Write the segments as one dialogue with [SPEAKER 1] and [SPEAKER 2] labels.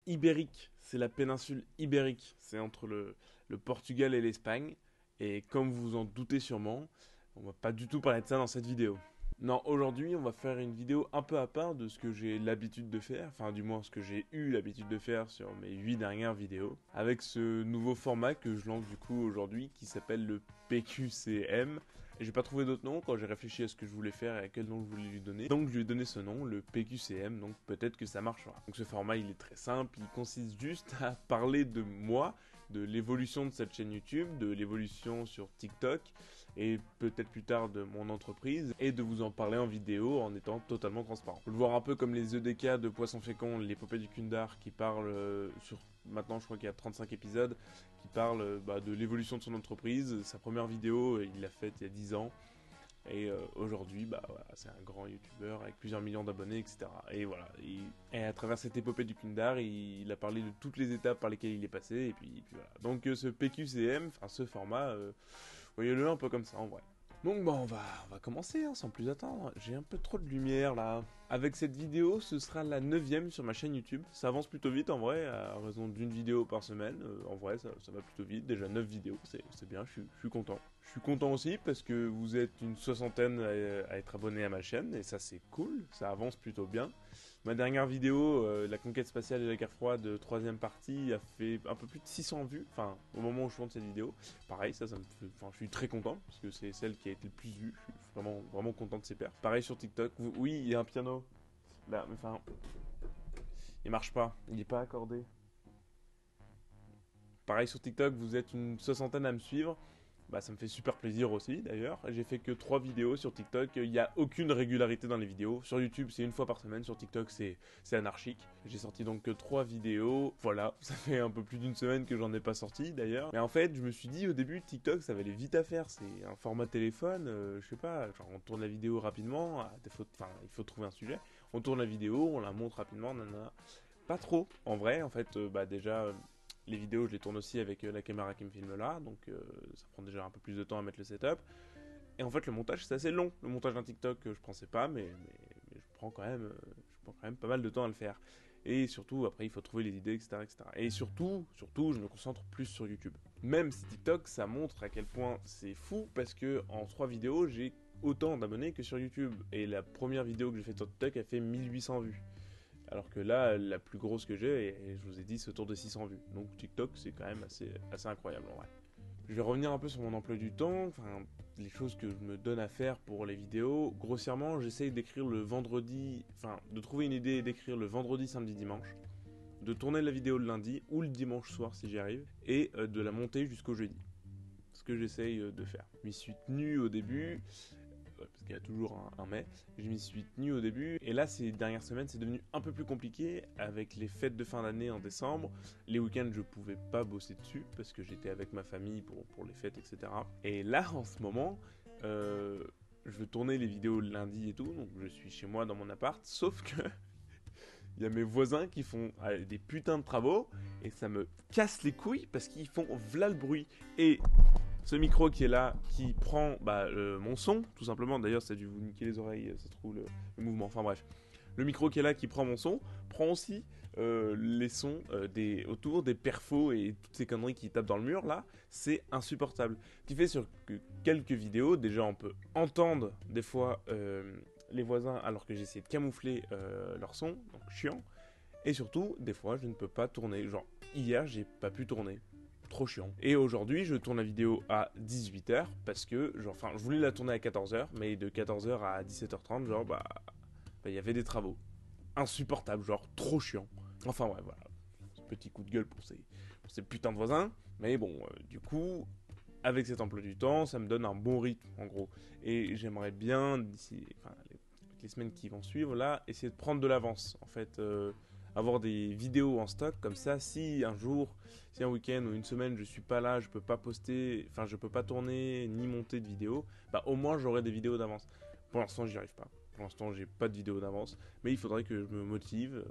[SPEAKER 1] ibérique, c'est la péninsule ibérique, c'est entre le Portugal et l'Espagne. Et comme vous vous en doutez sûrement, on va pas du tout parler de ça dans cette vidéo. Non, aujourd'hui, on va faire une vidéo un peu à part de ce que j'ai l'habitude de faire, enfin du moins ce que j'ai eu l'habitude de faire sur mes 8 dernières vidéos, avec ce nouveau format que je lance du coup aujourd'hui qui s'appelle le PQCM. Et j'ai pas trouvé d'autre nom quand j'ai réfléchi à ce que je voulais faire et à quel nom je voulais lui donner. Donc je lui ai donné ce nom, le PQCM, donc peut-être que ça marchera. Donc ce format il est très simple, il consiste juste à parler de moi, de l'évolution de cette chaîne YouTube, de l'évolution sur TikTok et peut-être plus tard de mon entreprise et de vous en parler en vidéo en étant totalement transparent. Faut le voir un peu comme les EDK de Poisson Fécond, l'épopée du Kundar qui parle sur maintenant je crois qu'il y a 35 épisodes qui parle de l'évolution de son entreprise. Sa première vidéo il l'a faite il y a 10 ans. Et aujourd'hui, voilà, c'est un grand youtubeur avec plusieurs millions d'abonnés, etc. Et voilà, et à travers cette épopée du Kundar, il a parlé de toutes les étapes par lesquelles il est passé, et puis voilà. Donc ce PQCM, enfin ce format, voyez-le un peu comme ça en vrai. Donc on va commencer hein, sans plus attendre. J'ai un peu trop de lumière là. Avec cette vidéo, ce sera la 9ème sur ma chaîne YouTube. Ça avance plutôt vite en vrai, à raison d'une vidéo par semaine. En vrai, ça va plutôt vite. Déjà 9 vidéos, c'est bien, je suis content. Je suis content aussi parce que vous êtes une soixantaine à être abonnés à ma chaîne et ça c'est cool, ça avance plutôt bien. Ma dernière vidéo, la conquête spatiale et la guerre froide, troisième partie, a fait un peu plus de 600 vues, enfin au moment où je tourne cette vidéo. Pareil, ça me fait, enfin je suis très content parce que c'est celle qui a été le plus vue. Je suis vraiment content de ses perfs. Pareil sur TikTok, oui il y a un piano, là, enfin il marche pas, il est pas accordé. Pareil sur TikTok, vous êtes une soixantaine à me suivre. Ça me fait super plaisir aussi d'ailleurs. J'ai fait que 3 vidéos sur TikTok, il n'y a aucune régularité dans les vidéos. Sur YouTube c'est une fois par semaine, sur TikTok c'est anarchique. J'ai sorti donc que 3 vidéos, voilà, ça fait un peu plus d'une semaine que j'en ai pas sorti d'ailleurs. Mais en fait je me suis dit au début TikTok ça va aller vite à faire, c'est un format téléphone, je sais pas, genre on tourne la vidéo rapidement, il faut trouver un sujet, on tourne la vidéo, on la montre rapidement, nanana. Pas trop, en vrai, en fait, déjà, les vidéos, je les tourne aussi avec la caméra qui me filme là, donc ça prend déjà un peu plus de temps à mettre le setup. Et en fait, le montage, c'est assez long. Le montage d'un TikTok, je pensais pas, mais je prends quand même pas mal de temps à le faire. Et surtout, après, il faut trouver les idées, etc., etc. Et surtout, je me concentre plus sur YouTube. Même si TikTok, ça montre à quel point c'est fou, parce que en 3 vidéos, j'ai autant d'abonnés que sur YouTube. Et la première vidéo que j'ai faite sur TikTok a fait 1800 vues. Alors que là, la plus grosse que j'ai, et je vous ai dit, c'est autour de 600 vues. Donc TikTok, c'est quand même assez incroyable en vrai. Je vais revenir un peu sur mon emploi du temps, enfin, les choses que je me donne à faire pour les vidéos. Grossièrement, j'essaye d'écrire le vendredi, enfin, de trouver une idée et d'écrire le vendredi, samedi, dimanche. De tourner la vidéo le lundi ou le dimanche soir si j'y arrive. Et de la monter jusqu'au jeudi. Ce que j'essaye de faire. Je m'y suis tenu au début, parce qu'il y a toujours un mais. Je m'y suis tenu au début, et là, ces dernières semaines, c'est devenu un peu plus compliqué avec les fêtes de fin d'année en décembre. Les week-ends, je pouvais pas bosser dessus parce que j'étais avec ma famille pour les fêtes, etc. Et là, en ce moment, je veux tourner les vidéos le lundi et tout, donc je suis chez moi dans mon appart, sauf que il y a mes voisins qui font des putains de travaux et ça me casse les couilles parce qu'ils font v'là le bruit. Et ce micro qui est là, qui prend mon son, tout simplement. D'ailleurs, ça a dû vous niquer les oreilles, ça se trouve, le mouvement. Enfin bref. Le micro qui est là, qui prend mon son, prend aussi les sons autour des perfos et toutes ces conneries qui tapent dans le mur, là. C'est insupportable. Ce qui fait sur quelques vidéos, déjà, on peut entendre des fois les voisins alors que j'essaie de camoufler leur son, donc chiant. Et surtout, des fois, je ne peux pas tourner. Genre, hier, j'ai pas pu tourner. Trop chiant. Et aujourd'hui, je tourne la vidéo à 18h parce que, je voulais la tourner à 14h, mais de 14h à 17h30, il y avait des travaux. Insupportable, genre, trop chiant. Enfin, ouais, voilà. Petit coup de gueule pour ces putains de voisins. Mais bon, du coup, avec cet emploi du temps, ça me donne un bon rythme, en gros. Et j'aimerais bien, d'ici, les semaines qui vont suivre, là, essayer de prendre de l'avance. En fait, avoir des vidéos en stock, comme ça, si un jour, si un week-end ou une semaine, je suis pas là, je peux pas poster, enfin, je peux pas tourner ni monter de vidéos, au moins j'aurai des vidéos d'avance. Pour l'instant, j'y arrive pas. Pour l'instant, j'ai pas de vidéos d'avance, mais il faudrait que je me motive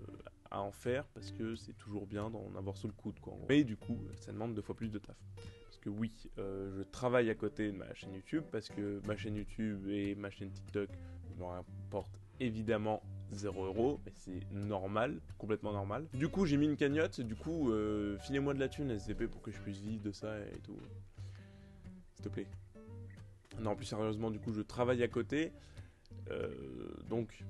[SPEAKER 1] à en faire parce que c'est toujours bien d'en avoir sous le coude, quoi. Mais du coup, ça demande 2 fois plus de taf. Parce que oui, je travaille à côté de ma chaîne YouTube parce que ma chaîne YouTube et ma chaîne TikTok me rapportent évidemment 0 €, mais c'est normal, complètement normal. Du coup, j'ai mis une cagnotte, du coup, filez-moi de la thune SCP pour que je puisse vivre de ça et tout. S'il te plaît. Non, plus sérieusement, du coup, je travaille à côté. Donc,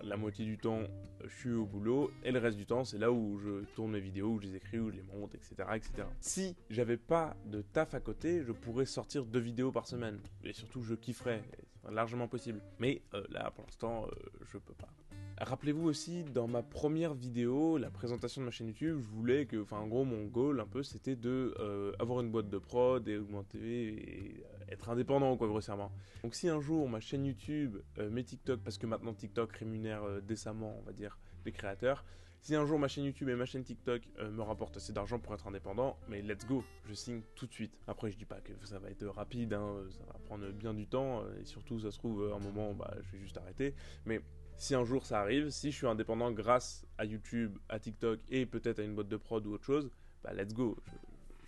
[SPEAKER 1] la moitié du temps, je suis au boulot, et le reste du temps, c'est là où je tourne mes vidéos, où je les écris, où je les monte, etc., etc. Si j'avais pas de taf à côté, je pourrais sortir 2 vidéos par semaine, et surtout, je kifferais, c'est largement possible. Mais là, pour l'instant, je peux pas. Rappelez-vous aussi, dans ma première vidéo, la présentation de ma chaîne YouTube, je voulais que, en gros, mon goal un peu, c'était de avoir une boîte de prod et augmenter et être indépendant, quoi, grossièrement. Donc si un jour ma chaîne YouTube, mes TikTok, parce que maintenant TikTok rémunère décemment, on va dire, les créateurs, si un jour ma chaîne YouTube et ma chaîne TikTok me rapportent assez d'argent pour être indépendant, mais let's go, je signe tout de suite. Après je dis pas que ça va être rapide, hein, ça va prendre bien du temps, et surtout ça se trouve, un moment, je vais juste arrêter, mais si un jour ça arrive, si je suis indépendant grâce à YouTube, à TikTok et peut-être à une boîte de prod ou autre chose, let's go,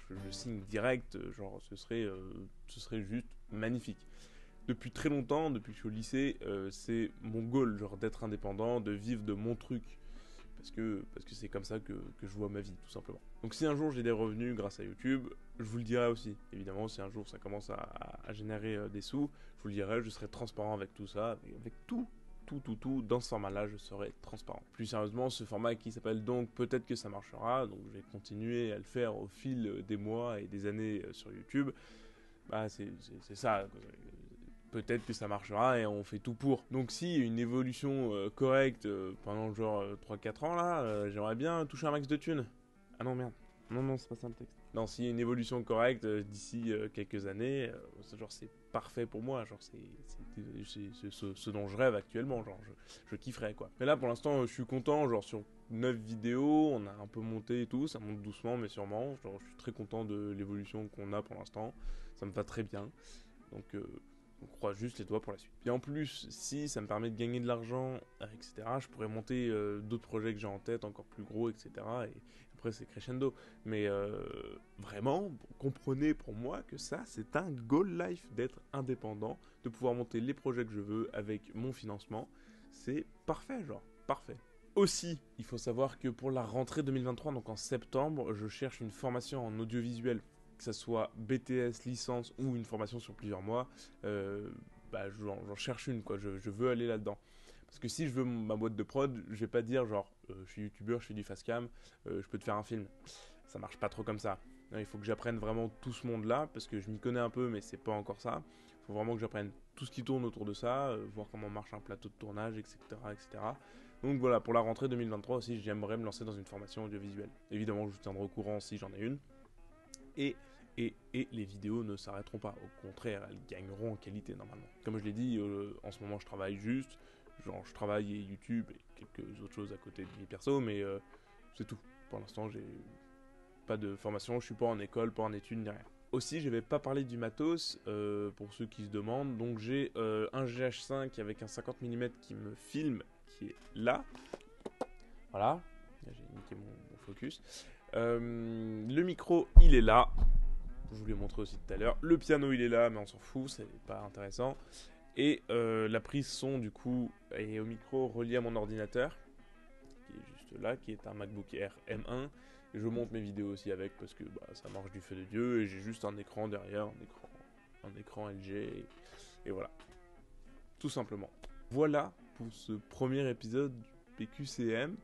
[SPEAKER 1] je signe direct, genre ce serait juste magnifique. Depuis très longtemps, depuis que je suis au lycée, c'est mon goal, genre d'être indépendant, de vivre de mon truc. Parce que c'est comme ça que je vois ma vie, tout simplement. Donc si un jour j'ai des revenus grâce à YouTube, je vous le dirai aussi. Évidemment, si un jour ça commence à générer des sous, je vous le dirai, je serai transparent avec tout ça, avec tout, dans ce format-là, je serai transparent. Plus sérieusement, ce format qui s'appelle donc Peut-être que ça marchera, donc je vais continuer à le faire au fil des mois et des années sur YouTube. C'est ça, peut-être que ça marchera et on fait tout pour. Donc si une évolution correcte pendant genre 3-4 ans là, j'aimerais bien toucher un max de thunes. Ah non merde, non c'est pas ça le texte. Non, s'il y a une évolution correcte d'ici quelques années, genre c'est parfait pour moi, genre c'est ce dont je rêve actuellement, genre je kifferais quoi. Mais là pour l'instant je suis content, genre sur 9 vidéos, on a un peu monté et tout, ça monte doucement mais sûrement, genre je suis très content de l'évolution qu'on a pour l'instant, ça me va très bien, donc on croise juste les doigts pour la suite. Puis en plus, si ça me permet de gagner de l'argent, etc., je pourrais monter d'autres projets que j'ai en tête, encore plus gros, etc., et après c'est crescendo. Mais vraiment, comprenez pour moi que ça, c'est un goal life d'être indépendant, de pouvoir monter les projets que je veux avec mon financement. C'est parfait, genre, parfait. Aussi, il faut savoir que pour la rentrée 2023, donc en septembre, je cherche une formation en audiovisuel, que ça soit BTS, licence ou une formation sur plusieurs mois. J'en cherche une, quoi. Je veux aller là-dedans. Parce que si je veux ma boîte de prod, je vais pas dire genre je suis youtubeur, je fais du fast cam, je peux te faire un film. Ça marche pas trop comme ça. Il faut que j'apprenne vraiment tout ce monde-là, parce que je m'y connais un peu, mais c'est pas encore ça. Il faut vraiment que j'apprenne tout ce qui tourne autour de ça, voir comment marche un plateau de tournage, etc., etc. Donc voilà, pour la rentrée 2023 aussi, j'aimerais me lancer dans une formation audiovisuelle. Évidemment, je vous tiendrai au courant si j'en ai une. Et les vidéos ne s'arrêteront pas. Au contraire, elles gagneront en qualité normalement. Comme je l'ai dit, en ce moment je travaille juste. Genre je travaille YouTube et quelques autres choses à côté de vie perso, mais c'est tout. Pour l'instant, j'ai pas de formation, je suis pas en école, pas en études, ni rien. Aussi, je vais pas parler du matos, pour ceux qui se demandent. Donc j'ai un GH5 avec un 50 mm qui me filme, qui est là. Voilà, j'ai niqué mon focus. Le micro, il est là. Je vous l'ai montré aussi tout à l'heure. Le piano, il est là, mais on s'en fout, c'est pas intéressant. Et la prise son, du coup, est au micro relié à mon ordinateur, qui est juste là, qui est un MacBook Air M1. Et je monte mes vidéos aussi avec, parce que ça marche du feu de Dieu. Et j'ai juste un écran derrière, un écran LG. Et voilà. Tout simplement. Voilà pour ce premier épisode du PQCM.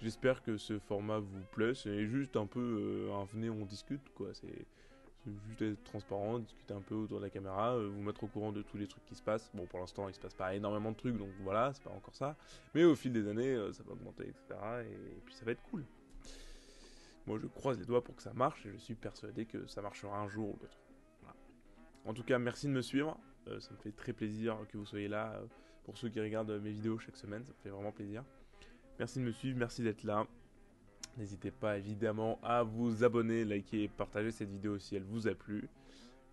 [SPEAKER 1] J'espère que ce format vous plaît. C'est juste un peu un venez, on discute, quoi. C'est juste être transparent, discuter un peu autour de la caméra, vous mettre au courant de tous les trucs qui se passent. Bon, pour l'instant, il se passe pas énormément de trucs, donc voilà, c'est pas encore ça. Mais au fil des années, ça va augmenter, etc. Et puis ça va être cool. Moi, je croise les doigts pour que ça marche, et je suis persuadé que ça marchera un jour ou l'autre. Voilà. En tout cas, merci de me suivre. Ça me fait très plaisir que vous soyez là. Pour ceux qui regardent mes vidéos chaque semaine, ça me fait vraiment plaisir. Merci de me suivre, merci d'être là. N'hésitez pas évidemment à vous abonner, liker et partager cette vidéo si elle vous a plu.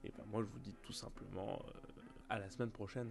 [SPEAKER 1] Et moi je vous dis tout simplement à la semaine prochaine.